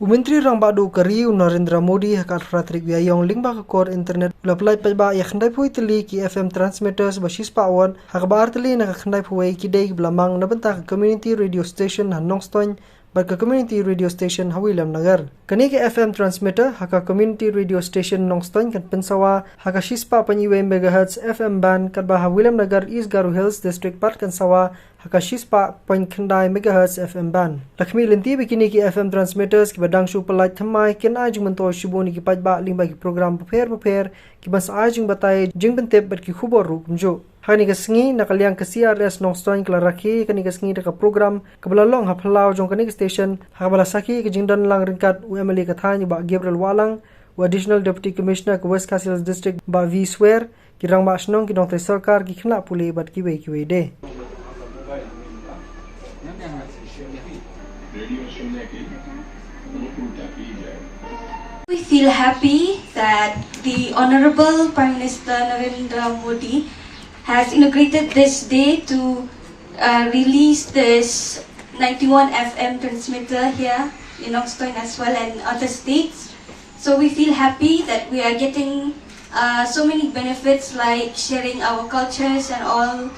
Menteri Rang Badu Kariu Narendra Modi hakat fratrik biayong lingba kor internet laplai pajba ya khandai pui teli ki FM transmitters basis pawan hakbar teli na khandai pui ki dei blamang na benta community radio station Nongstoiñ barka community radio station Williamnagar kani ke FM transmitter haka community radio station Nongstoiñ kan pensawa haka shispa panyiwe megahertz FM band kadba Williamnagar East Garu Hills district part kan sawa haka shispa khandai megahertz FM band lakmi lenti bikini ki FM transmitters ki badang shu palai thamai ken ajung mento shuboni ki pajba lingba ki program paper ki bas ajung batai jing bentep ber ki khubor ru kumjo hani kasngi nakaliang ka CRS Nongstoiñ klaraki kani kasngi ka program kablalong haplau jong kani station habala saki ki jingdan lang ringkat UMLA ka thani ba Gabriel Walang wa additional deputy commissioner ka West Castles district ba V Swear ki rang ba snong ki dong sarkar ki khna puli bat ki we de We feel happy that the Honorable Prime Minister Narendra Modi has inaugurated this day to release this 91 FM transmitter here in Nongstoiñ as well and other states. So we feel happy that we are getting so many benefits like sharing our cultures and all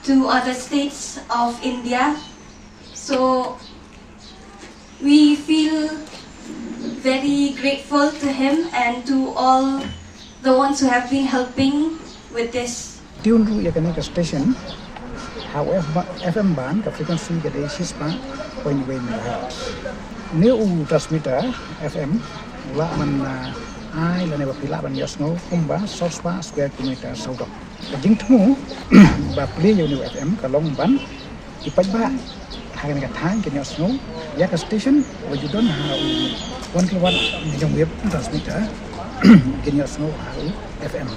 to other states of India. So we feel very grateful to him and to all the ones who have been helping with this. Tune to the station, however, FM band, the frequency that is 6.1 MHz. New transmitter FM, la man ai la ne pila ban yasno kumba sospa square kilometer saudok. Jing temu ba play new FM kalong ban ipajba hagan ka thang ken yasno ya ka station or you don't have 1 kilowatt jong web transmitter ken yasno FM